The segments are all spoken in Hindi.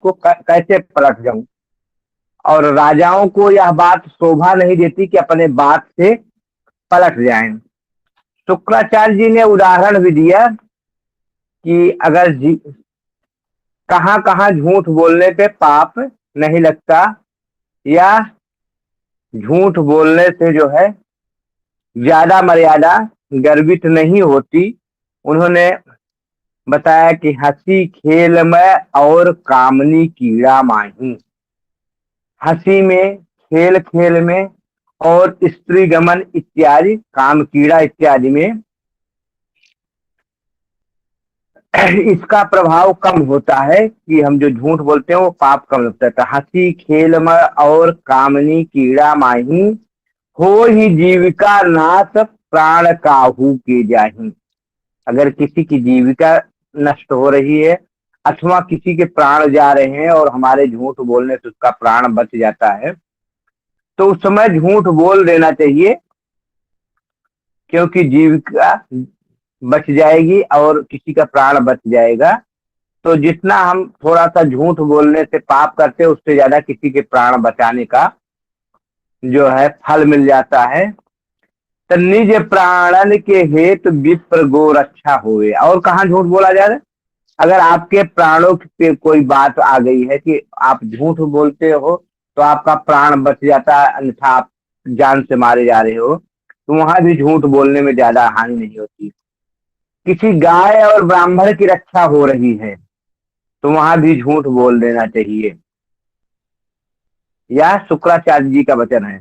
को कैसे पलट जाऊं। और राजाओं को यह बात शोभा नहीं देती कि अपने बात से पलट जाएं। शुक्राचार्य जी ने उदाहरण भी दिया कि अगर कहाँ कहाँ झूठ बोलने पे पाप नहीं लगता, या झूठ बोलने से जो है ज्यादा मर्यादा गर्वित नहीं होती। उन्होंने बताया कि हंसी खेल में और कामनी कीड़ा माही। हंसी में, खेल खेल में और स्त्री गमन इत्यादि, काम कीड़ा इत्यादि में इसका प्रभाव कम होता है कि हम जो झूठ बोलते हैं वो पाप कम लगता है। तो हंसी खेल में और कामनी कीड़ा माही, हो ही जीविका नाश प्राण काहू के जाही। अगर किसी की जीविका नष्ट हो रही है अथवा किसी के प्राण जा रहे हैं और हमारे झूठ बोलने से उसका प्राण बच जाता है, तो उस समय झूठ बोल देना चाहिए, क्योंकि जीविका बच जाएगी और किसी का प्राण बच जाएगा। तो जितना हम थोड़ा सा झूठ बोलने से पाप करते हैं, उससे ज्यादा किसी के प्राण बचाने का जो है फल मिल जाता है। तो निज प्राणन के हेतु विप्र गो रक्षा हुए। और कहाँ झूठ बोला जा रहा है? अगर आपके प्राणों पे कोई बात आ गई है कि आप झूठ बोलते हो तो आपका प्राण बच जाता है, अन्यथा आप जान से मारे जा रहे हो, तो वहां भी झूठ बोलने में ज्यादा हानि नहीं होती। किसी गाय और ब्राह्मण की रक्षा हो रही है तो वहां भी झूठ बोल देना चाहिए। यह शुक्राचार्य जी का वचन है।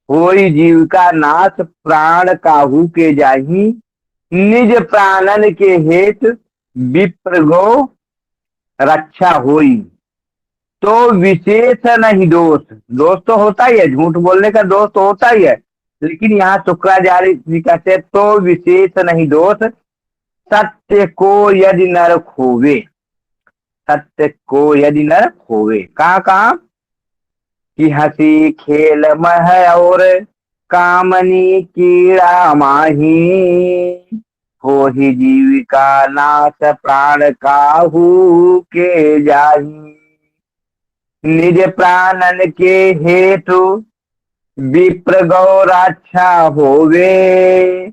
होई जीविका नाश प्राण काहू के जाही, निज प्राणन के हेतु विप्र गो रक्षा होई। तो विशेष नहीं दोष। दोष तो होता ही है, झूठ बोलने का दोष तो होता ही है, लेकिन यहाँ शुक्राचार्य जी कहते तो विशेष नहीं दोष, सत्य को यदि नर खोवे। सत्य को यदि नर खोवे, कहाँ कहाँ कि हंसी खेल मह और कामनी कीड़ा माही, हो ही जीविका नाश प्राण काहू के जाही। निज प्राणन के हेतु विप्र गौराच्छा होवे,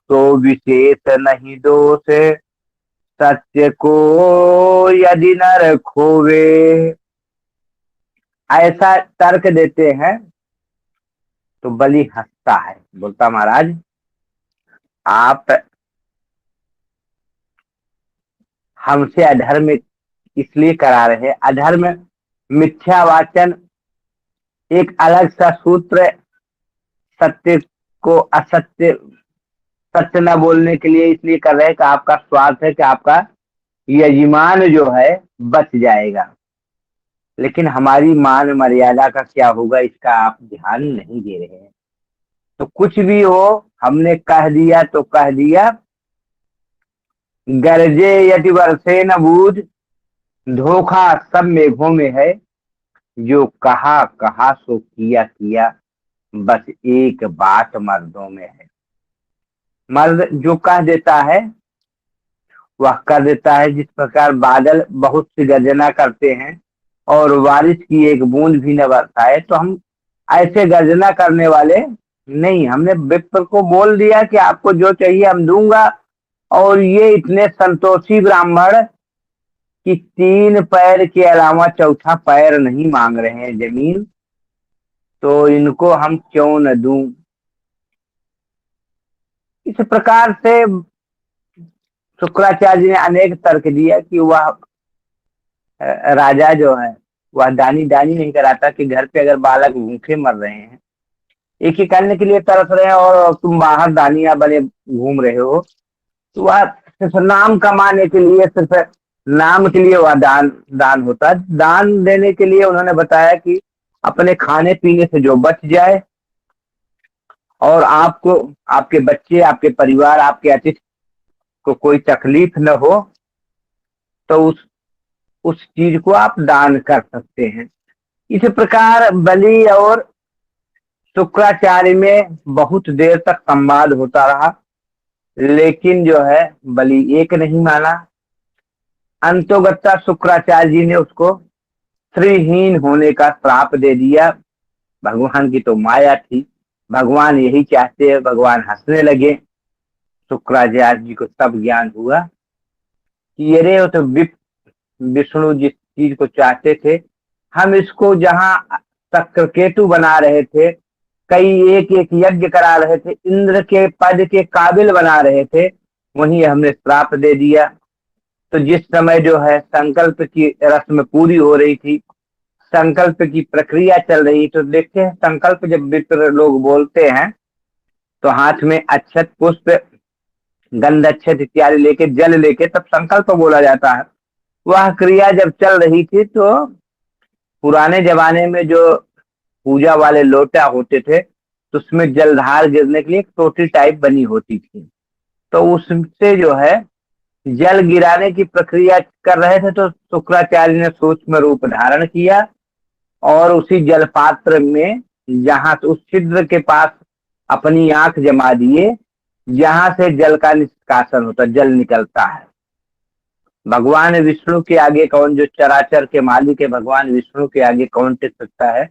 तो विशेष नहीं दोष, सत्य को यदि नर खोवे। ऐसा तर्क देते हैं तो बलि हंसता है, बोलता महाराज आप हमसे अधर्म इसलिए करा रहे हैं। अधर्म मिथ्या वाचन एक अलग सा सूत्र, सत्य को असत्य, सत्य न बोलने के लिए इसलिए कर रहे हैं कि आपका स्वार्थ है कि आपका यजमान जो है बच जाएगा। लेकिन हमारी मान मर्यादा का क्या होगा इसका आप ध्यान नहीं दे रहे हैं। तो कुछ भी हो, हमने कह दिया तो कह दिया। गरजे यदि बरसे न बूझ, धोखा सब मेघों में है। जो कहा कहा सो किया किया, बस एक बात मर्दों में है। मर्द जो कह देता है वह कर देता है। जिस प्रकार बादल बहुत सी गर्जना करते हैं और बारिश की एक बूंद भी न बरसाए, तो हम ऐसे गर्जना करने वाले नहीं। हमने विप्र को बोल दिया कि आपको जो चाहिए हम दूंगा, और ये इतने संतोषी ब्राह्मण कि 3 पैर के अलावा चौथा पैर नहीं मांग रहे हैं जमीन, तो इनको हम क्यों न दूं। इस प्रकार से शुक्राचार्य जी ने अनेक तर्क दिया कि वह राजा जो है वह दानी दानी नहीं कराता कि घर पे अगर बालक भूखे मर रहे हैं, एक ही करने के लिए तरस रहे हैं, और तुम बाहर दानिया बने घूम रहे हो, तो वह सिर्फ नाम कमाने के लिए, सिर्फ नाम के लिए वह दान दान होता है। दान देने के लिए उन्होंने बताया कि अपने खाने पीने से जो बच जाए और आपको, आपके बच्चे, आपके परिवार, आपके अतिथि को कोई तकलीफ न हो, तो उस चीज को आप दान कर सकते हैं। इस प्रकार बलि और शुक्राचार्य में बहुत देर तक संवाद होता रहा, लेकिन जो है बलि एक नहीं माना। अंतोगत्ता शुक्राचार्य जी ने उसको श्रीहीन होने का श्राप दे दिया। भगवान की तो माया थी, भगवान यही चाहते हैं। भगवान हंसने लगे। शुक्राचार्य जी को तब ज्ञान हुआ कि अरे वो तो विष्णु जिस चीज को चाहते थे, हम इसको जहां चक्रकेतु बना रहे थे, कई एक एक यज्ञ करा रहे थे, इंद्र के पद के काबिल बना रहे थे, वहीं हमने श्राप दे दिया। तो जिस समय जो है संकल्प की रस्म पूरी हो रही थी, संकल्प की प्रक्रिया चल रही, तो देखते हैं संकल्प जब विप्र लोग बोलते हैं तो हाथ में अक्षत पुष्प गंध अक्षत इत्यादि लेके जल लेके तब संकल्प बोला जाता है। वह क्रिया जब चल रही थी तो पुराने जमाने में जो पूजा वाले लोटा होते थे तो उसमें जलधार गिरने के लिए एक टोटी टाइप बनी होती थी, तो उससे जो है जल गिराने की प्रक्रिया कर रहे थे। तो शुक्राचार्य ने सूक्ष्म रूप धारण किया और उसी जल पात्र में, जहां उस छिद्र के पास अपनी आंख जमा दिए, जहां से जल का निष्कासन होता, जल निकलता है। भगवान विष्णु के आगे कौन, जो चराचर के मालिक है भगवान विष्णु के आगे कौन टिक सकता है।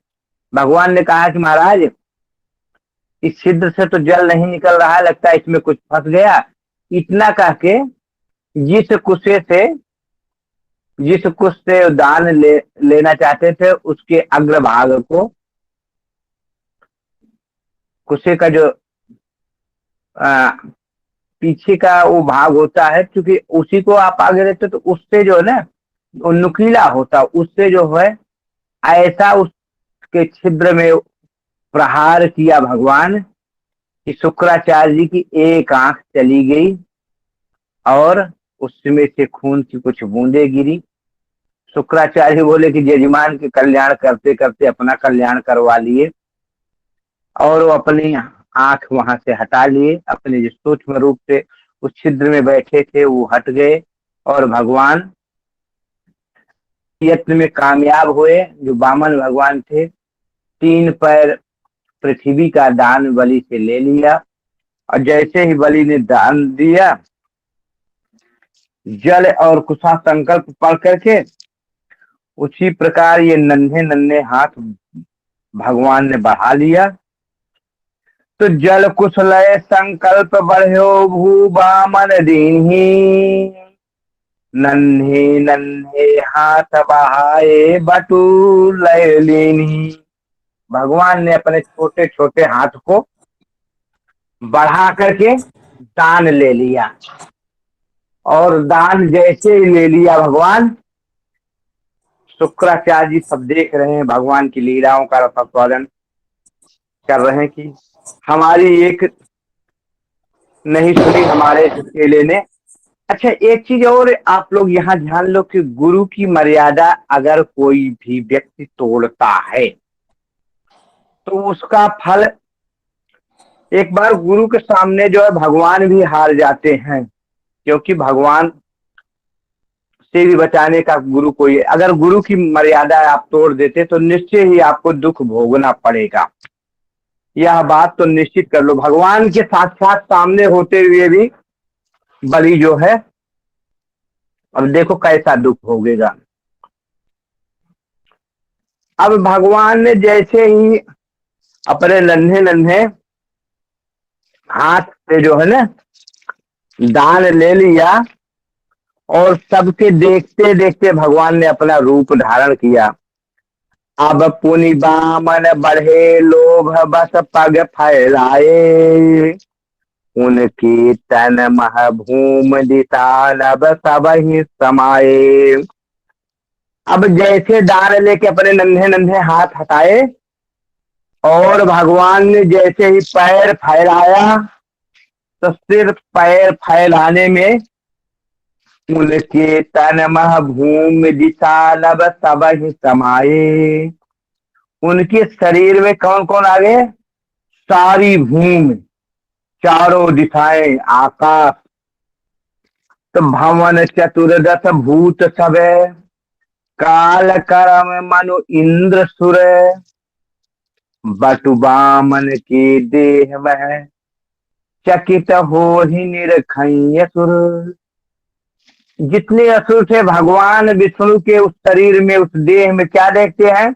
भगवान ने कहा कि महाराज इस छिद्र से तो जल नहीं निकल रहा है, लगता है इसमें कुछ फंस गया। इतना कह के जिस कुसे से जिस कुश से दान लेना चाहते थे उसके अग्रभाग को, कुसे का जो पीछे का वो भाग होता है, क्योंकि उसी को आप आगे रखते तो उससे जो है ना वो नुकीला होता, उससे जो है ऐसा उसके छिद्र में प्रहार किया भगवान कि शुक्राचार्य जी की एक आंख चली गई और उसमें से खून की कुछ बूंदे गिरी। शुक्राचार्य बोले कि यजमान के कल्याण करते करते अपना कल्याण करवा लिए, और वो अपनी आंख वहां से हटा लिए, अपने जो सूक्ष्म रूप से उस छिद्र में बैठे थे वो हट गए और भगवान यत्न में कामयाब हुए। जो वामन भगवान थे, 3 पैर पृथ्वी का दान बलि से ले लिया, और जैसे ही बलि ने दान दिया, जल और कुशा संकल्प पढ़ करके उसी प्रकार ये नन्हे नन्हे हाथ भगवान ने बढ़ा लिया। तो जल कुशलय संकल्प बढ़ो भू बामन दीन्ही, नन्हे नन्हे हाथ बहाए बटू लय लीनी। भगवान ने अपने छोटे छोटे हाथ को बढ़ा करके दान ले लिया, और दान जैसे ही ले लिया भगवान, शुक्राचार्य जी सब देख रहे हैं भगवान की लीलाओं का रसास्वादन कर रहे हैं कि हमारी एक नहीं सुनी हमारे चेले ने। अच्छा, एक चीज और आप लोग यहाँ ध्यान लो कि गुरु की मर्यादा अगर कोई भी व्यक्ति तोड़ता है तो उसका फल, एक बार गुरु के सामने जो है भगवान भी हार जाते हैं, क्योंकि भगवान से भी बचाने का गुरु कोई है। अगर गुरु की मर्यादा आप तोड़ देते तो निश्चय ही आपको दुख भोगना पड़ेगा, यह बात तो निश्चित कर लो। भगवान के साक्षात सामने होते हुए भी बलि जो है, अब देखो कैसा दुख भोगेगा। अब भगवान ने जैसे ही अपने नन्हे नन्हे हाथ से जो है ना दान ले लिया, और सबके देखते देखते भगवान ने अपना रूप धारण किया। अब पुनि बामन बढ़े लोभ बस पग फैलाए, उनकी तन मह भूम दिशा नभ सब ही समाये। अब जैसे दान लेके अपने नन्हे नन्हे हाथ हटाए और भगवान ने जैसे ही पैर फैलाया, तो सिर्फ पैर फैलाने में उनके तन मह भूमि दिशा नभ सब ही समाये। उनके शरीर में कौन कौन आ गए, सारी भूमि, चारों दिशाएं, आकाश, तो भवन चतुर्दश भूत सब, काल कर्म मनु इंद्र सुर, बटु बामन के देह में चकित हो ही निरखय सुर। जितने असुर थे भगवान विष्णु के उस शरीर में, उस देह में क्या देखते हैं?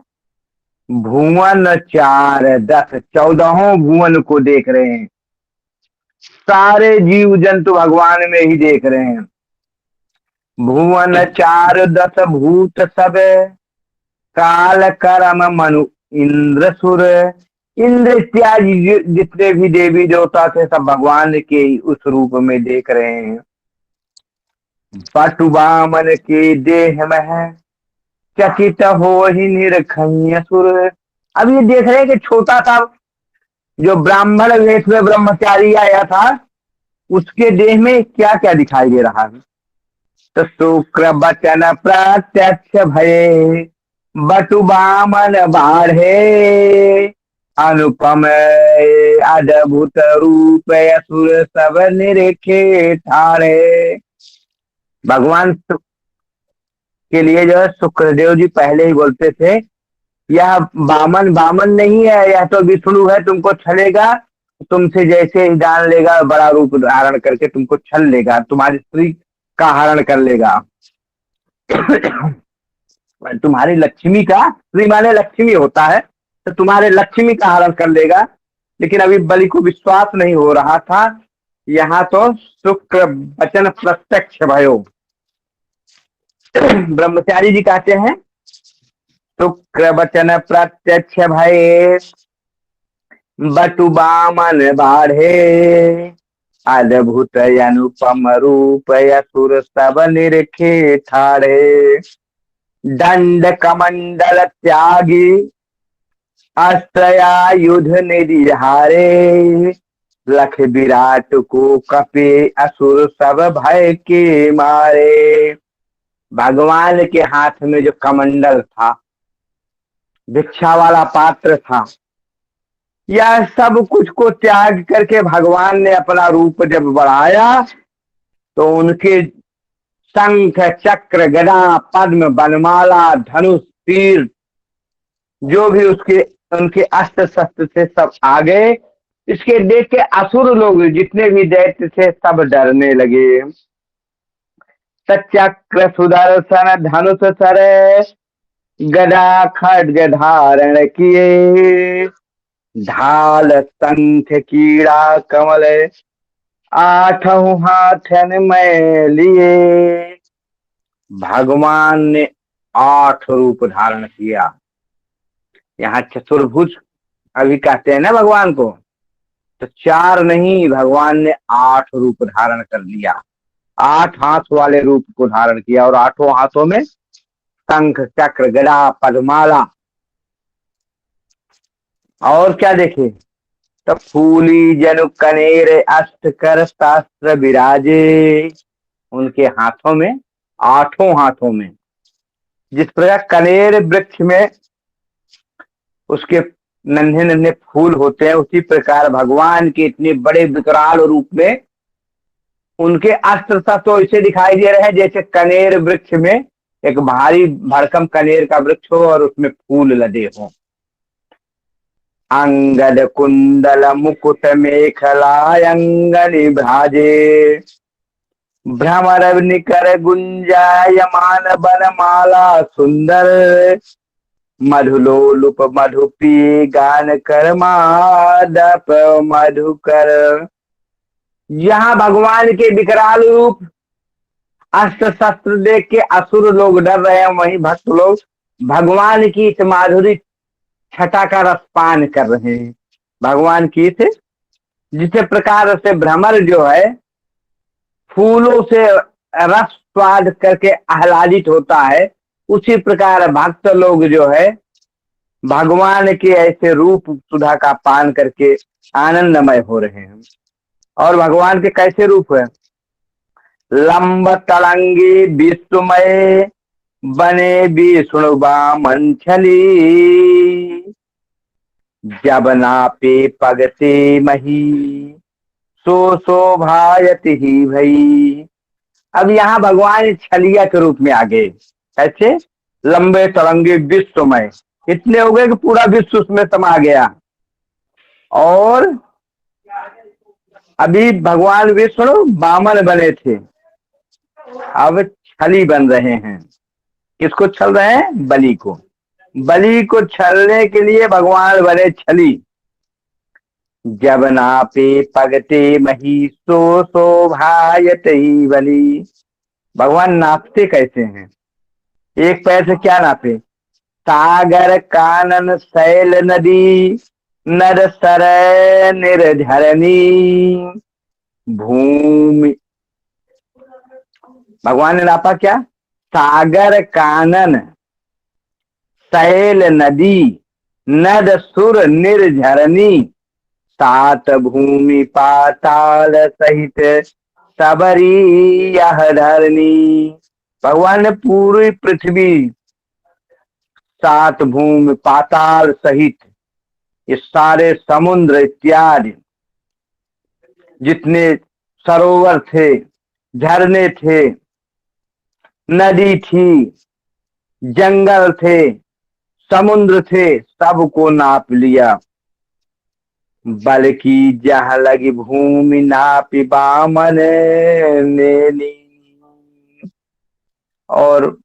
भुवन चार दस, 14 भुवन को देख रहे हैं। सारे जीव जंतु भगवान में ही देख रहे हैं। भुवन चार दस भूत सब, काल करम मनु इंद्र सुर। इंद्र इत्यादि जितने भी देवी देवता थे सब भगवान के ही उस रूप में देख रहे हैं। बटु बामन के देह में है, चकित हो ही निरखय सुर। अब ये देख रहे हैं कि छोटा सा जो ब्राह्मण वेश में ब्रह्मचारी आया था उसके देह में क्या क्या दिखाई दे रहा है? तो शुक्र बचन प्रत्यक्ष भये, बटु बामन बाढ़े, अनुपम अद्भुत रूप असुर सब निरेखे ठाणे। भगवान के लिए जो है शुक्रदेव जी पहले ही बोलते थे, यह बामन बामन नहीं है, यह तो विष्णु है, तुमको छलेगा, तुमसे जैसे ही जान लेगा बड़ा रूप धारण करके तुमको छल लेगा, तुम्हारी स्त्री का हरण कर लेगा। तुम्हारी लक्ष्मी का, स्त्री माने लक्ष्मी होता है, तो तुम्हारे लक्ष्मी का हरण कर लेगा। लेकिन अभी बलि को विश्वास नहीं हो रहा था। यहाँ तो शुक्र वचन प्रत्यक्ष भयो। ब्रह्मचारी जी कहते हैं शुक्र वचन प्रत्यक्ष भये, बटु बामन बाढ़े, अद्भुत अनुपम रूप असुर सब निरखे ठाड़े। दंड कमंडल त्यागी, अस्त्रयायुध निधि हारे, लख विराट को कपे असुर सब भय के मारे। भगवान के हाथ में जो कमंडल था, भिक्षा वाला पात्र था, यह सब कुछ को त्याग करके भगवान ने अपना रूप जब बढ़ाया तो उनके शंख चक्र गदा पद्म वनमाला धनुष तीर जो भी उसके उनके अस्त्र शस्त्र थे सब आ गए। इसके देख के असुर लोग जितने भी दैत्य थे सब डरने लगे। सचक्र सुदर्शन धनुष सर, गदा खड्ग धारण किए, ढाल शंख कीड़ा कमल, आठों हाथन में लिए। भगवान ने 8 रूप धारण किया। यहाँ चतुर्भुज अभी कहते हैं ना भगवान को, तो 4 नहीं, भगवान ने 8 रूप धारण कर लिया। 8 हाथ वाले रूप को धारण किया और 8 हाथों में शंख चक्र गदा पद्माला। और क्या देखे? तो फूली जनु कनेर अष्ट कर शास्त्र विराजे। उनके हाथों में, 8 हाथों में, जिस प्रकार कनेर वृक्ष में उसके नन्हे नन्हे फूल होते हैं, उसी प्रकार भगवान के इतने बड़े विकराल रूप में उनके अस्त्र शस्त्र ऐसे दिखाई दे रहे हैं जैसे कनेर वृक्ष में एक भारी भरकम कनेर का वृक्ष हो और उसमें फूल लदे हों। अंगद कुंडल मुकुट मेखला अंगनि भ्राजे, भ्रमर निकर गुंजायमान बनमाला सुंदर, मधुलोलुप मधुपी गान कर मादप मधुकर। यहाँ भगवान के विकराल रूप अस्त्र शस्त्र देख के असुर लोग डर रहे हैं, वहीं भक्त लोग भगवान की इस माधुरी छटा का रसपान कर रहे हैं। भगवान की इस जिस प्रकार से भ्रमर जो है फूलों से रस स्वाद करके आह्लादित होता है, उसी प्रकार भक्त लोग जो है भगवान के ऐसे रूप सुधा का पान करके आनंदमय हो रहे हैं। और भगवान के कैसे रूप है? लंब तड़ंगी विश्वमय, बने विष्णु बामन छली, जब नापे पगते मही, सो शोभायति ही भई। अब यहाँ भगवान छलिया के रूप में आ गए। कैसे? लंबे तरंगे विश्वमय, इतने हो गए कि पूरा विश्व उसमें समा गया। और अभी भगवान विष्णु बामन बने थे, अब छली बन रहे हैं। किसको छल रहे हैं? बलि को। बलि को छलने के लिए भगवान बने छली। जब नापे पगते महिषो शोभायत ही बलि। भगवान नापते कैसे हैं? एक पैर से क्या नापे? सागर कानन शैल नदी नर सर निर्झरनी भूमि। भगवान ने नापा क्या? सागर कानन शैल नदी नद सुर निर्झरनी सात भूमि पाताल सहित सबरी यह धरनी। भगवान ने पूरी पृथ्वी, सात भूमि पाताल सहित ये सारे समुद्र इत्यादि जितने सरोवर थे, झरने थे, नदी थी, जंगल थे, समुद्र थे, सबको नाप लिया। बल्कि जहाँ लगी भूमि नापी बामन ने। और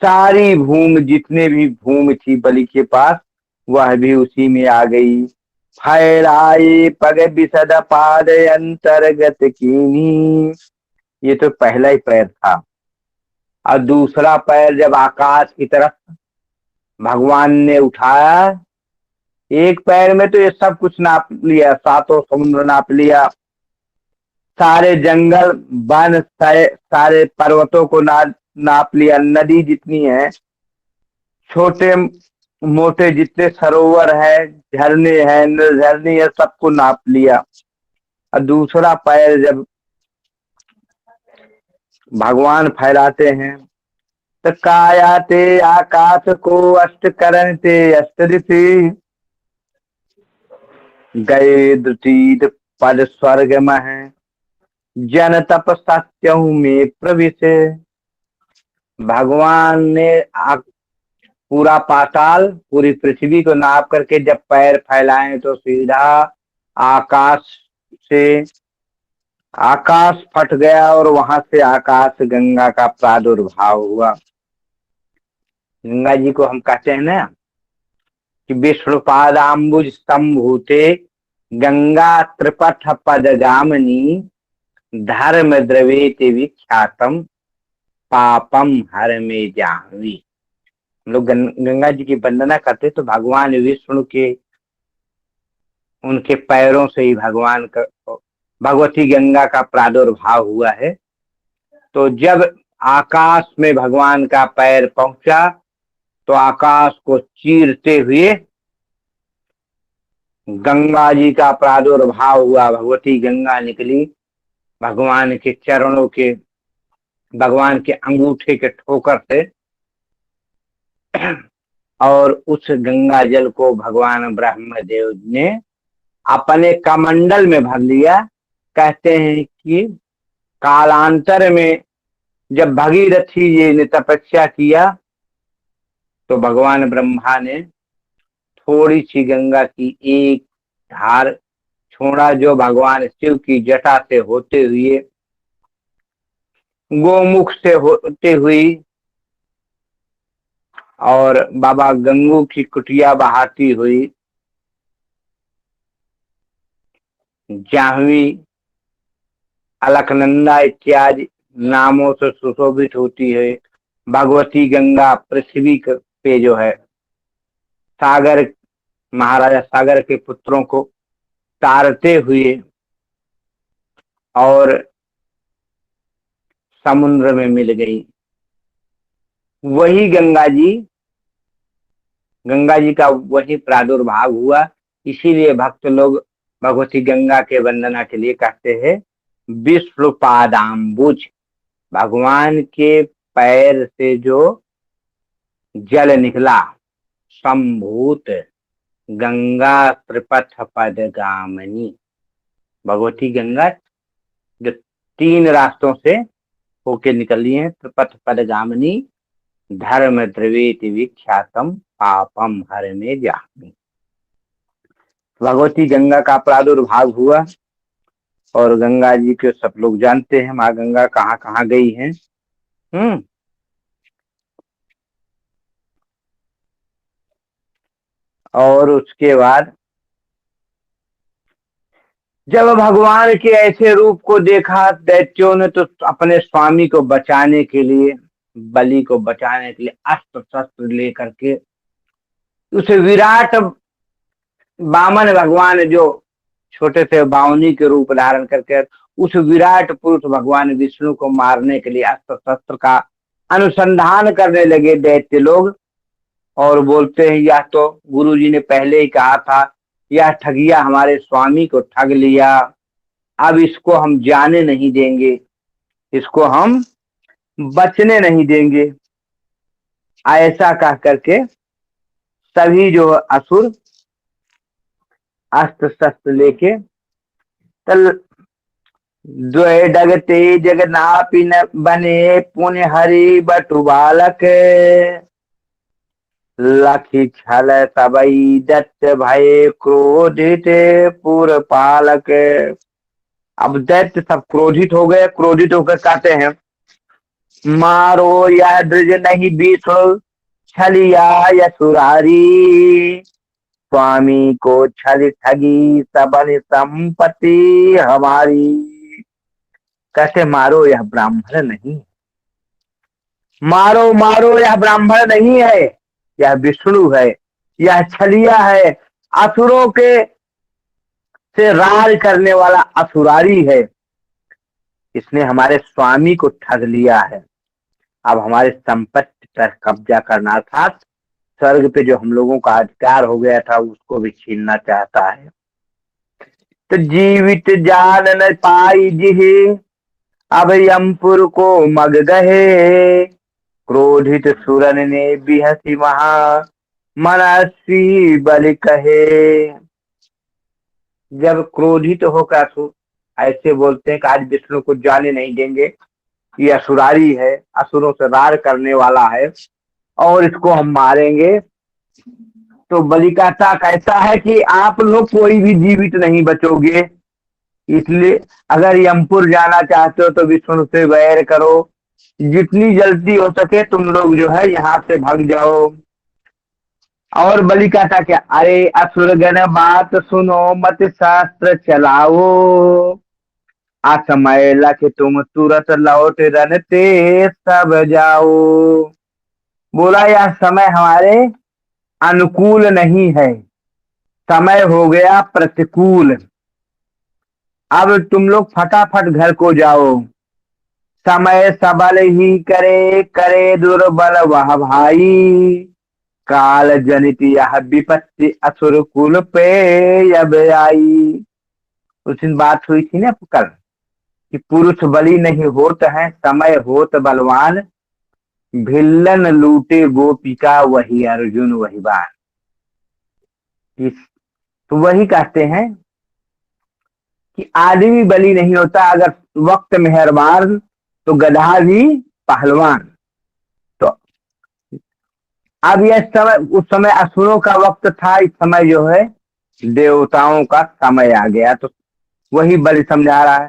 सारी भूमि, जितने भी भूमि थी बलि के पास, वह भी उसी में आ गई। फैलाए पग बिसद पाद अंतर्गत कीनी। ये तो पहला ही पैर था। और दूसरा पैर जब आकाश की तरफ भगवान ने उठाया, एक पैर में तो ये सब कुछ नाप लिया, सातों समुद्र नाप लिया, सारे जंगल वन सारे पर्वतों को नाप लिया, नदी जितनी है, छोटे मोटे जितने सरोवर है, झरने हैं, झरने है, सबको नाप लिया। और दूसरा पैर जब भगवान फैलाते हैं तो काया ते आकाश को अष्ट करण ते अष्ट ऋषि गए द्रुतीद पद स्वर्ग में जन तप सत्यहु में प्रविश। भगवान ने पूरा पाताल, पूरी पृथ्वी को नाप करके जब पैर फैलाए तो सीधा आकाश से आकाश फट गया और वहां से आकाश गंगा का प्रादुर्भाव हुआ। गंगा जी को हम कहते हैं ना कि विष्णुपादाम्बुज संभूते गंगा त्रिपथ पदगामिनी धर्म द्रवेति विख्यातम पापम हर में जाह्नवी। हम लोग गंगा जी की वंदना करते तो भगवान विष्णु के, उनके पैरों से ही भगवान का, भगवती गंगा का प्रादुर्भाव हुआ है। तो जब आकाश में भगवान का पैर पहुंचा तो आकाश को चीरते हुए गंगा जी का प्रादुर्भाव हुआ, भगवती गंगा निकली भगवान के चरणों के, भगवान के अंगूठे के ठोकर से। और उस गंगा जल को भगवान ब्रह्मदेव ने अपने कमंडल में भर लिया। कहते हैं कि कालांतर में जब भगीरथी जी ने तपस्या किया तो भगवान ब्रह्मा ने थोड़ी सी गंगा की एक धार छोड़ा, जो भगवान शिव की जटा से होते हुए, गोमुख से होते हुई और बाबा गंगू की कुटिया बहाती हुई जाह्नवी, अलकनंदा इत्यादि नामों से सुशोभित होती है। भगवती गंगा पृथ्वी पे जो है सागर, महाराजा सागर के पुत्रों को तारते हुए और समुद्र में मिल गई। वही गंगा जी का वही प्रादुर्भाव हुआ। इसीलिए भक्त लोग भगवती गंगा के वंदना के लिए कहते हैं विष्णुपादाम्बुज। भगवान के पैर से जो जल निकला, संभूत गंगा त्रिपथ पदगामिनी। भगवती गंगा जो तीन रास्तों से होके निकली है, त्रिपथ पदगामिनी धर्म द्रवेति विख्यातम पापम हर में जाह्नवी। भगवती गंगा का प्रादुर्भाव हुआ और गंगा जी के सब लोग जानते हैं, माँ गंगा कहाँ कहाँ गई हैं। हम्म। और उसके बाद जब भगवान के ऐसे रूप को देखा दैत्यों ने, तो अपने स्वामी को बचाने के लिए, बलि को बचाने के लिए अस्त्र शस्त्र लेकर के उस विराट वामन भगवान जो छोटे से बावनी के रूप धारण करके उस विराट पुरुष भगवान विष्णु को मारने के लिए अस्त्र शस्त्र का अनुसंधान करने लगे दैत्य लोग। और बोलते हैं यह तो गुरु जी ने पहले ही कहा था, यह ठगिया हमारे स्वामी को ठग लिया, अब इसको हम जाने नहीं देंगे, इसको हम बचने नहीं देंगे। ऐसा कह करके सभी जो असुर अस्त्र शस्त्र लेके तल द्वय डगते जगन्नापी न बने पुण्य हरि बटु बालक, लखी छल सबई दत्त भय क्रोधित पुर पालक। अब दैत्य सब क्रोधित हो गए, क्रोधित होकर कहते हैं मारो यह द्विज नहीं विष्णु छलिया यसुरारी, स्वामी को छल ठगी सबन संपत्ति हमारी। कहते मारो यह ब्राह्मण नहीं, मारो मारो यह ब्राह्मण नहीं है, यह विष्णु है, यह छलिया है, असुरों के से राज करने वाला असुरारी है, इसने हमारे स्वामी को ठग लिया है, अब हमारे संपत्ति पर कब्जा करना, अर्थात स्वर्ग पे जो हम लोगों का अधिकार हो गया था उसको भी छीनना चाहता है। तो जीवित जान न पाई जिहे अब यमपुर को मग गहे, क्रोधित सुरन ने बिहसी महा मनस्वी बलि कहे। जब क्रोधित होकर असुर ऐसे बोलते हैं कि आज विष्णु को जाने नहीं देंगे, ये असुरारी है, असुरों से रार करने वाला है और इसको हम मारेंगे, तो बलि कहता है कि आप लोग कोई भी जीवित नहीं बचोगे, इसलिए अगर यमपुर जाना चाहते हो तो विष्णु से वैर करो, जितनी जल्दी हो सके तुम लोग जो है यहाँ से भाग जाओ। और बलि कहता क्या, अरे असुरगण बात सुनो मत शास्त्र चलाओ, असमय लख तुम तुरंत लौट रन ते सब जाओ। बोला यह समय हमारे अनुकूल नहीं है, समय हो गया प्रतिकूल, अब तुम लोग फटाफट घर को जाओ। समय सबल ही करे करे दुर्बल वह भाई, काल जनित यह विपत्ति असुर कुल पे अब आई। उस दिन बात हुई थी ना कल कि पुरुष बलि नहीं होत है, समय होत बलवान, भिल्लन लूटे गोपिका वही अर्जुन वही बान। तो वही कहते हैं कि आदमी बलि नहीं होता, अगर वक्त मेहरबान तो गधा भी पहलवान। तो अब यह समय, उस समय असुरों का वक्त था, इस समय जो है देवताओं का समय आ गया, तो वही बलि समझा रहा है।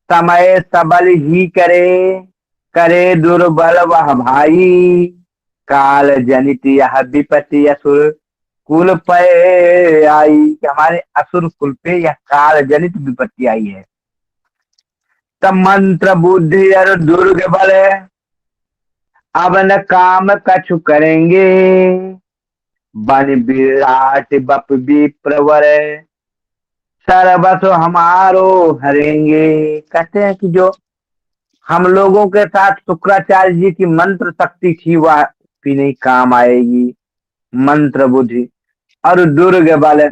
समय सबल ही करे करे दुर्बल वह भाई, काल जनित यह विपत्ति असुर कुल पे आई, कि हमारे असुर कुल पे यह काल जनित विपत्ति आई है। तब मंत्र बुद्धि और दुर्ग बल अब न काम कछु करेंगे, बन विराट बप विप्रवर सर्वस्व हमारो हरेंगे। कहते हैं कि जो हम लोगों के साथ शुक्राचार्य जी की मंत्र शक्ति थी वह भी नहीं काम आएगी, मंत्र बुद्धि और दुर्ग बल,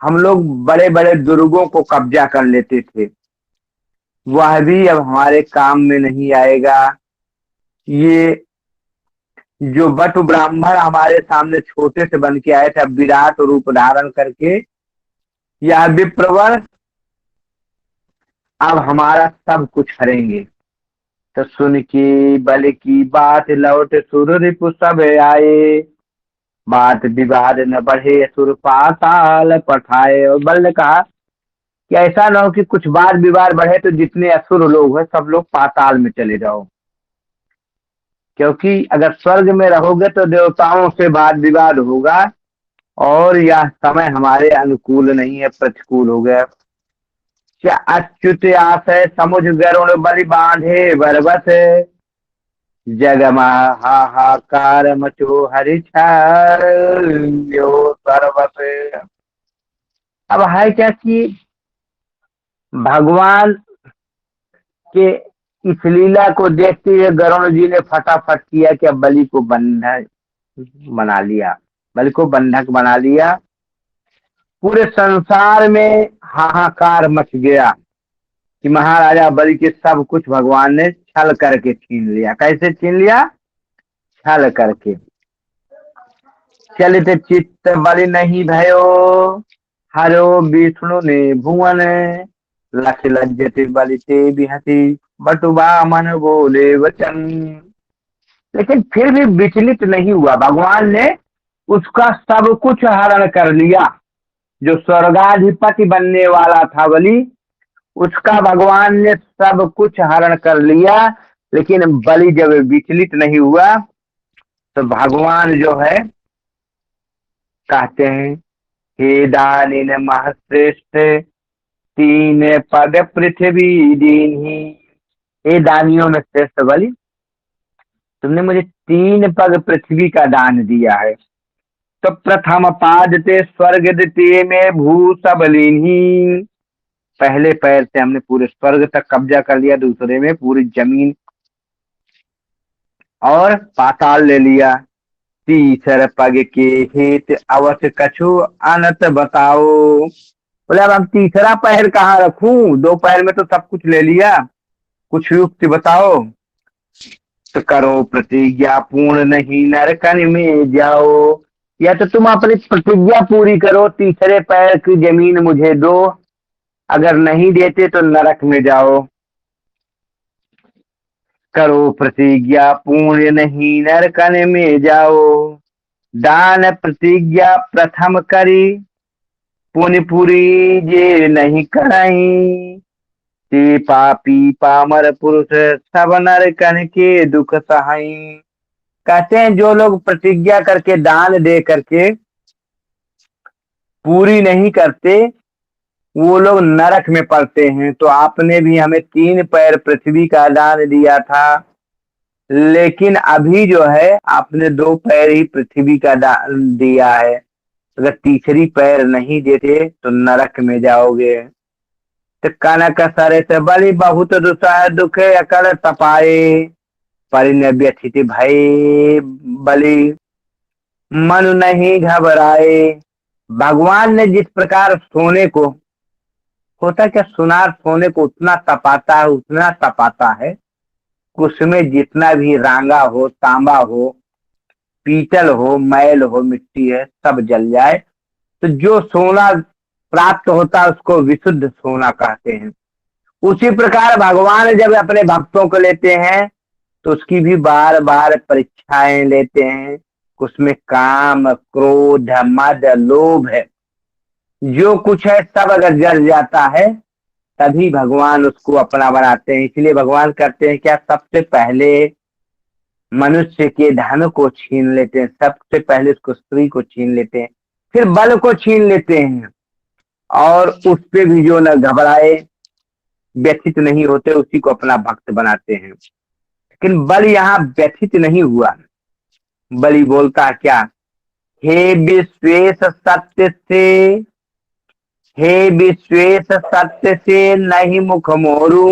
हम लोग बड़े बड़े दुर्गों को कब्जा कर लेते थे, वह भी अब हमारे काम में नहीं आएगा। ये जो बट ब्राह्मण हमारे सामने छोटे से बन के आए थे, अब विराट रूप धारण करके यह विप्रवर अब हमारा सब कुछ हरेंगे। तो सुन की बल की बात लौट सुर रिपु सब आए, बात विवाद न बढ़े सुर पाताल पठाए। और बल ने कहा कि ऐसा ना हो कि कुछ वाद विवाद बढ़े तो जितने असुर लोग हैं सब लोग पाताल में चले जाओ, क्योंकि अगर स्वर्ग में रहोगे तो देवताओं से वाद विवाद होगा और यह समय हमारे अनुकूल नहीं है, प्रतिकूल हो गया। क्या अच्युत आस है समुझ गरुण बलि बांधे बरबस, जगमा हाहाकार मचो हरि यो सर्वस। अब है क्या कि भगवान के इस लीला को देखते हुए गरुण जी ने फटाफट किया कि अब बलि को बंधक बना लिया, बलि को बंधक बना लिया। पूरे संसार में हाहाकार मच गया कि महाराजा बलि के सब कुछ भगवान ने छल करके छीन लिया। कैसे छीन लिया? छल करके। चलित चित्त बलि नहीं भयो, हरो विष्णु ने भुवन, लख लज्जत बलि ते बिहति, बटुबा मन बोले वचन। लेकिन फिर भी विचलित नहीं हुआ, भगवान ने उसका सब कुछ हरण कर लिया। जो स्वर्गाधिपति बनने वाला था बलि, उसका भगवान ने सब कुछ हरण कर लिया। लेकिन बलि जब विचलित नहीं हुआ तो भगवान जो है कहते हैं, हे दानिन महश्रेष्ठ, तीन पद पृथ्वी दीन्ही। हे दानियों में श्रेष्ठ बलि, तुमने मुझे 3 पग पृथ्वी का दान दिया है। तो प्रथम पाद ते स्वर्ग, द्वितीय में भू सब लीन्ही। पहले पैर से हमने पूरे स्वर्ग तक कब्जा कर लिया, दूसरे में पूरी जमीन और पाताल ले लिया। तीसर पग के हेत अवश्य कछु अनत बताओ। बोले अब हम तीसरा पैर कहाँ रखूं, 2 पैर में तो सब कुछ ले लिया, कुछ युक्ति बताओ। तो करो प्रतिज्ञा पूर्ण नहीं नरकन में जाओ। या तो तुम अपनी प्रतिज्ञा पूरी करो, तीसरे पैर की जमीन मुझे दो, अगर नहीं देते तो नरक में जाओ। करो प्रतिज्ञा पूर्ण नहीं नरकन में जाओ, दान प्रतिज्ञा प्रथम करी, पुनिपुरी जे नहीं कराई, ते पापी पामर पुरुष सब नरकन के दुख सहाई। कहते हैं जो लोग प्रतिज्ञा करके दान दे करके पूरी नहीं करते वो लोग नरक में पड़ते हैं। तो आपने भी हमें 3 पैर पृथ्वी का दान दिया था, लेकिन अभी जो है आपने 2 पैर ही पृथ्वी का दान दिया है, अगर तीसरी पैर नहीं देते तो नरक में जाओगे। तो कनक सरे से बलि बहुत दुसह दुखे अकल तपाए, परिण व्यथित भय बलि मन नहीं घबराए। भगवान ने जिस प्रकार सोने को, होता क्या सुनार सोने को उतना तपाता है, उतना तपाता है, उसमें जितना भी रांगा हो, तांबा हो, पीतल हो, मैल हो, मिट्टी है, सब जल जाए। तो जो सोना प्राप्त होता है उसको विशुद्ध सोना कहते हैं। उसी प्रकार भगवान जब अपने भक्तों को लेते हैं तो उसकी भी बार बार परीक्षाएं लेते हैं। उसमें काम, क्रोध, मद, लोभ है, जो कुछ है सब अगर जल जाता है तभी भगवान उसको अपना बनाते हैं। इसलिए भगवान करते हैं क्या, सबसे पहले मनुष्य के धन को छीन लेते हैं, सबसे पहले उसको स्त्री को छीन लेते हैं, फिर बल को छीन लेते हैं, और उस पे भी जो न घबराए, व्यथित नहीं होते, उसी को अपना भक्त बनाते हैं। लेकिन बल यहाँ व्यथित नहीं हुआ। बलि बोलता क्या, हे विश्वेश सत्य से, हे विश्वेश सत्य से नहीं मुख मोरू,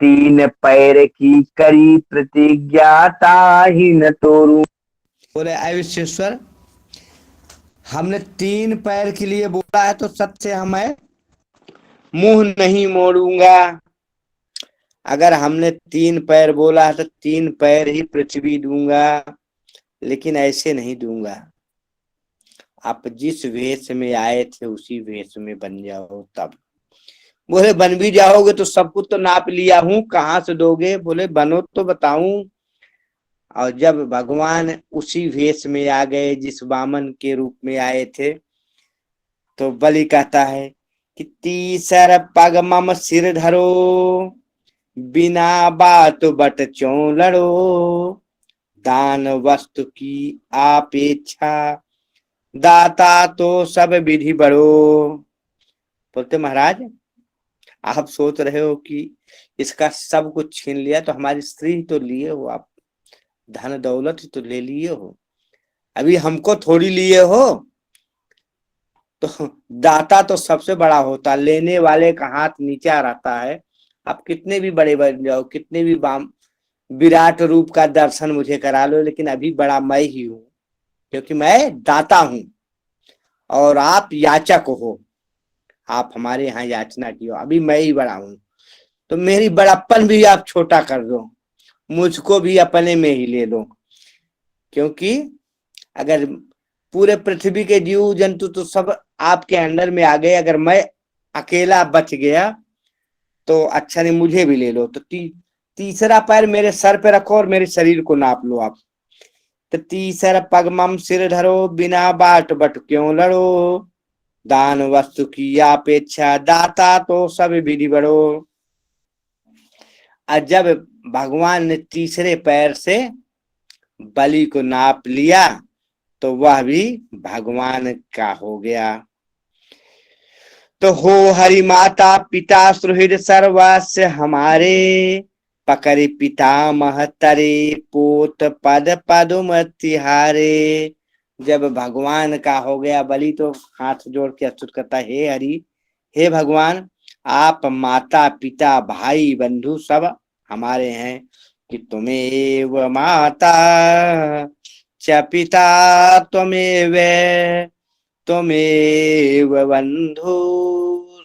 3 पैर की करी प्रतिज्ञा ताहि न तोरू। बोले ऐ विश्वेश्वर, हमने 3 पैर के लिए बोला है तो सत्य से हमें मुंह नहीं मोड़ूंगा। अगर हमने 3 पैर बोला है तो 3 पैर ही पृथ्वी दूंगा, लेकिन ऐसे नहीं दूंगा। आप जिस वेश में आए थे उसी वेश में बन जाओ तब। बोले बन भी जाओगे तो सब कुछ तो नाप लिया हूं, कहाँ से दोगे? बोले बनो तो बताऊं। और जब भगवान उसी वेश में आ गए जिस वामन के रूप में आए थे, तो बलि कहता है कि तीसर पग मम सिर धरो, बिना बात बट क्यों लड़ो, दान वस्तु की अपेक्षा, दाता तो सब विधि बड़ो। बोलते महाराज, आप सोच रहे हो कि इसका सब कुछ छीन लिया, तो हमारी स्त्री तो लिए हो आप, धन दौलत तो ले लिए हो, अभी हमको थोड़ी लिए हो। तो दाता तो सबसे बड़ा होता, लेने वाले का हाथ नीचे रहता है। आप कितने भी बड़े बन जाओ, कितने भी विराट रूप का दर्शन मुझे करा लो, लेकिन अभी बड़ा मैं ही हूं, क्योंकि मैं दाता हूं और आप याचक हो। आप हमारे यहाँ याचना की हो, अभी मैं ही बड़ा हूं, तो मेरी बड़प्पन भी आप छोटा कर दो, मुझको भी अपने में ही ले लो। क्योंकि अगर पूरे पृथ्वी के जीव जंतु तो सब आपके अंडर में आ गए, अगर मैं अकेला बच गया तो अच्छा नहीं, मुझे भी ले लो। तो तीसरा पैर मेरे सर पे रखो और मेरे शरीर को नाप लो आप। तो तीसरा पग मम सिर धरो, बिना बाट बट क्यों लड़ो, दान वस्तु की अपेक्षा, दाता तो सब विधि बड़ो। और जब भगवान ने तीसरे पैर से बलि को नाप लिया तो वह भी भगवान का हो गया। तो हो हरि माता पिता सुहृद सर्वस्व हमारे, पकड़ पितामह तरे पोत पद पदुम तिहारे। जब भगवान का हो गया बलि तो हाथ जोड़ के अस्तुत करता, हे हरि, हे भगवान, आप माता पिता भाई बंधु सब हमारे हैं, कि तुम्हें माता च पिता त्वमेव, त्वमेव बंधु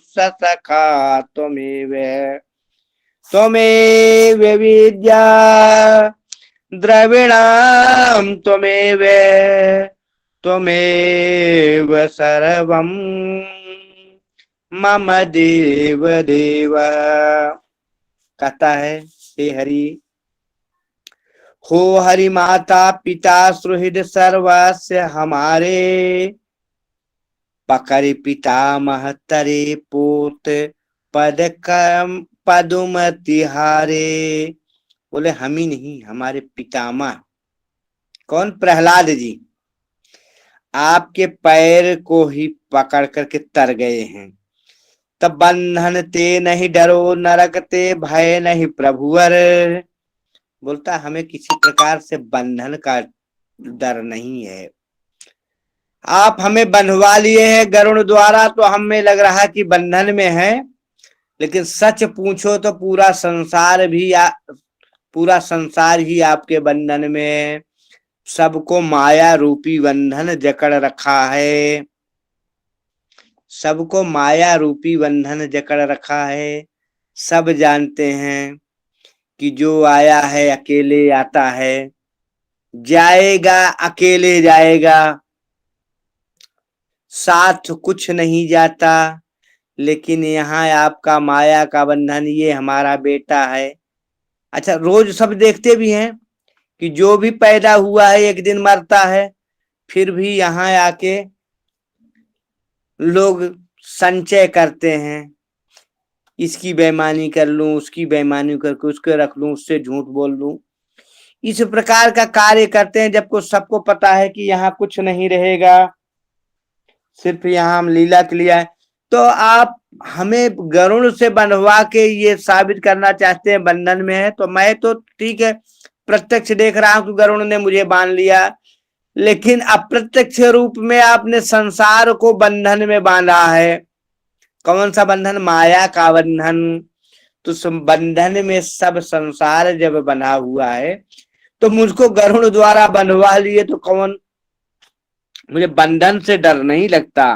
सखा त्वमेव, त्वमेव विद्या द्रविणाम त्वमेव, त्वमेव सर्वम मम देव देव। कहता है, हे हरि, हो हरि माता पिता सुहृद सर्वस्व हमारे, पकड़ पितामह तरे पोत पद कम पदुम तिहारे। बोले हम ही नहीं, हमारे पितामह कौन, प्रहलाद जी, आपके पैर को ही पकड़ करके तर गए हैं। तब बंधन ते नहीं डरो, नरक ते भय नहीं प्रभुवर। बोलता हमें किसी प्रकार से बंधन का डर नहीं है, आप हमें बंधवा लिए हैं गरुण द्वारा, तो हमें लग रहा है कि बंधन में है, लेकिन सच पूछो तो पूरा संसार ही आपके बंधन में, सबको माया रूपी बंधन जकड़ रखा है, सबको माया रूपी बंधन जकड़ रखा है। सब जानते हैं कि जो आया है अकेले आता है, जाएगा अकेले जाएगा, साथ कुछ नहीं जाता। लेकिन यहाँ आपका माया का बंधन, ये हमारा बेटा है। अच्छा, रोज सब देखते भी हैं कि जो भी पैदा हुआ है एक दिन मरता है, फिर भी यहाँ आके लोग संचय करते हैं, इसकी बेईमानी कर लूं, उसकी बेईमानी करके उसको रख लूं, उससे झूठ बोल लूं, इस प्रकार का कार्य करते हैं, जबकि सबको पता है कि यहाँ कुछ नहीं रहेगा, सिर्फ यहाँ हम लीला के लिए आए। तो आप हमें गरुण से बंधवा के ये साबित करना चाहते हैं बंधन में है, तो मैं तो ठीक है प्रत्यक्ष देख रहा हूं कि गरुण ने मुझे बांध लिया, लेकिन अप्रत्यक्ष रूप में आपने संसार को बंधन में बांधा है। कौन सा बंधन? माया का बंधन। तो बंधन में सब संसार जब बंधा हुआ है, तो मुझको गरुण द्वारा बंधवा लिए, तो कौन, मुझे बंधन से डर नहीं लगता।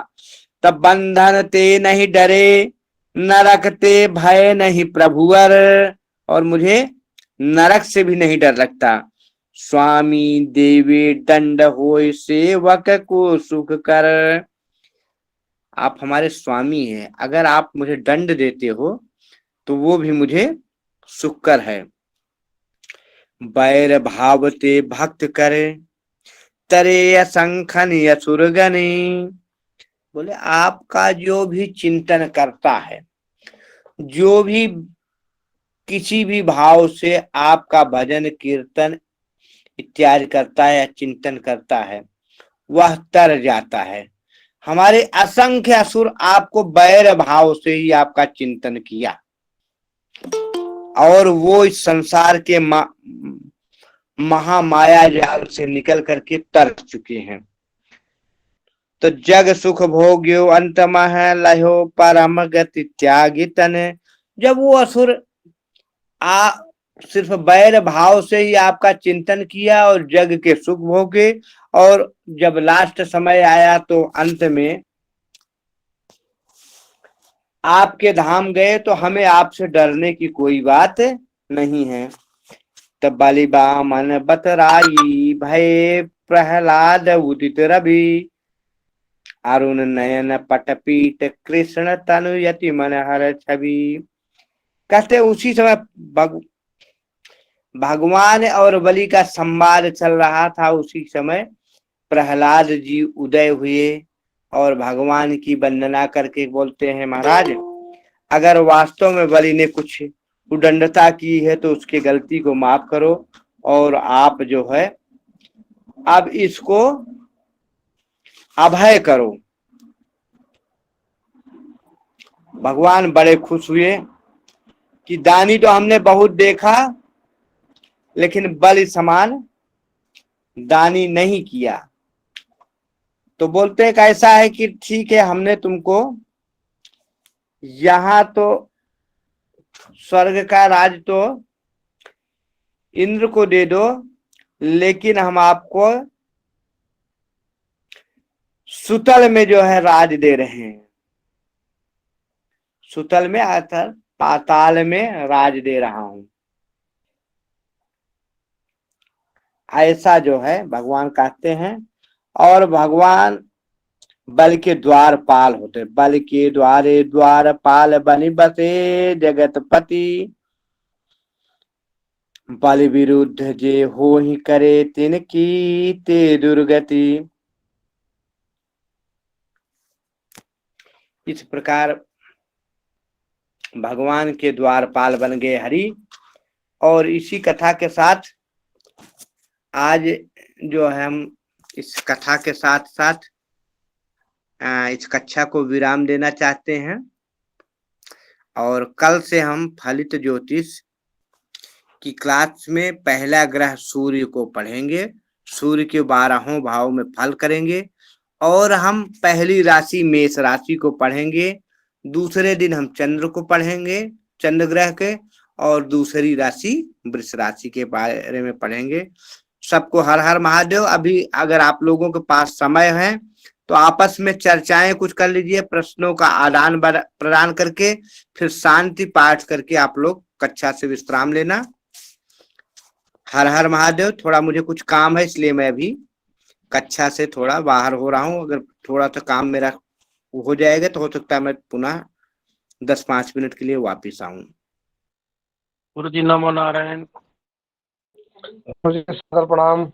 तब बंधन ते नहीं डरे, नरक ते भय नहीं प्रभुवर, और मुझे नरक से भी नहीं डर लगता। स्वामी देवी दंड होय सेवक को सुख कर। आप हमारे स्वामी हैं, अगर आप मुझे दंड देते हो तो वो भी मुझे सुख है। बैर भाव ते भक्त करे, तरे असंखन असुरगनी, बोले आपका जो भी चिंतन करता है, जो भी किसी भी भाव से आपका भजन कीर्तन इत्यादि करता है या चिंतन करता है, वह तर जाता है। हमारे असंख्य असुर आपको बैर भाव से ही आपका चिंतन किया और वो इस संसार के महामाया जाल से निकल करके तर चुके हैं। तो जग सुख भोग्यो अंत मह लहो परम गति त्यागी तन। जब वो असुर आ सिर्फ बैर भाव से ही आपका चिंतन किया और जग के सुख भोगे, और जब लास्ट समय आया तो अंत में आपके धाम गए, तो हमें आपसे डरने की कोई बात नहीं है। तब बलिबा मन बतराई भय प्रहलाद उदित रवि, अरुण नयन पटपीट कृष्ण तनु यति मन हर छवि। कहते उसी समय भगवान और बलि का संवाद चल रहा था। उसी समय प्रहलाद जी उदय हुए और भगवान की वंदना करके बोलते हैं, महाराज अगर वास्तव में बलि ने कुछ उदंडता की है तो उसकी गलती को माफ करो, और आप जो है अब इसको अभय करो। भगवान बड़े खुश हुए कि दानी तो हमने बहुत देखा, लेकिन बलि समान दानी नहीं किया। तो बोलते हैं कैसा है कि ठीक है, हमने तुमको यहाँ तो स्वर्ग का राज तो इंद्र को दे दो, लेकिन हम आपको सुतल में जो है राज दे रहे हैं। सुतल में अर्थात पाताल में राज दे रहा हूं, ऐसा जो है भगवान कहते हैं। और भगवान बल के द्वारपाल होते, बल के द्वारे द्वारपाल बनि बसे जगतपति, बल विरुद्ध जे हो ही करे तिनकी ते दुर्गति। इस प्रकार भगवान के द्वारपाल बन गए हरि। और इसी कथा के साथ आज जो है हम इस कथा के साथ साथ इस कक्षा को विराम देना चाहते हैं, और कल से हम फलित ज्योतिष की क्लास में पहला ग्रह सूर्य को पढ़ेंगे, सूर्य के 12वें भाव में फल करेंगे, और हम पहली राशि मेष राशि को पढ़ेंगे। दूसरे दिन हम चंद्र को पढ़ेंगे, चंद्र ग्रह के, और दूसरी राशि वृष राशि के बारे में पढ़ेंगे। सबको हर हर महादेव। अभी अगर आप लोगों के पास समय है तो आपस में चर्चाएं कुछ कर लीजिए, प्रश्नों का आदान प्रदान करके फिर शांति पाठ करके आप लोग कक्षा से विश्राम लेना। हर हर महादेव। थोड़ा मुझे कुछ काम है, इसलिए मैं अभी कक्षा से थोड़ा बाहर हो रहा हूँ। अगर थोड़ा सा काम मेरा हो जाएगा तो हो सकता है मैं पुनः 10-5 मिनट के लिए वापिस आऊं। गुरु जी नमो नारायण। सर प्रणाम।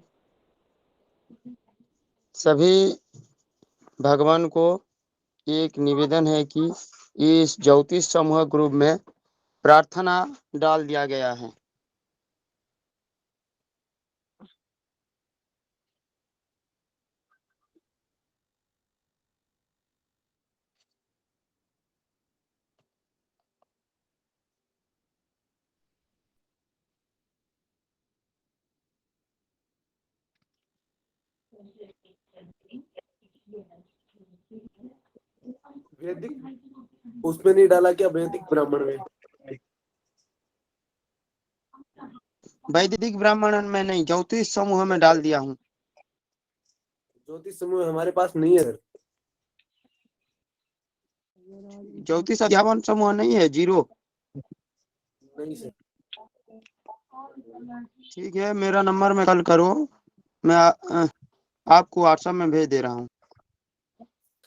सभी भगवान को एक निवेदन है कि इस ज्योतिष समूह ग्रुप में प्रार्थना डाल दिया गया है। वैदिक उसमें नहीं डाला क्या? वैदिक ब्राह्मण में? वैदिक ब्राह्मण में नहीं, ज्योतिष समूह में डाल दिया हूँ। ज्योतिष समूह हमारे पास नहीं है सर। ज्योतिष अध्यापन समूह नहीं है, 0। नहीं सर। ठीक है, मेरा नंबर में कॉल करो, मैं आपको व्हाट्सएप में भेज दे रहा हूँ।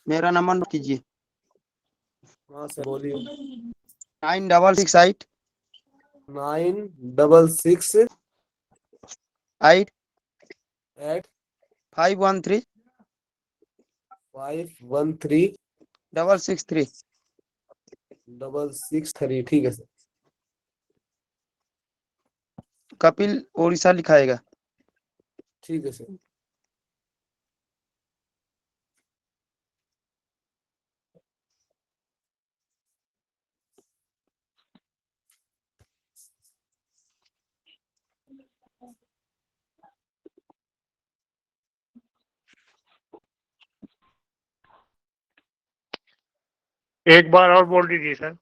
मेरा नंबर नोट कीजिए। हाँ सर बोलिए। 9668 966 8 8 513 513 663। 663 ठीक है सर। कपिल ओडिशा लिखाएगा। ठीक है सर। एक बार और बोल दीजिए सर।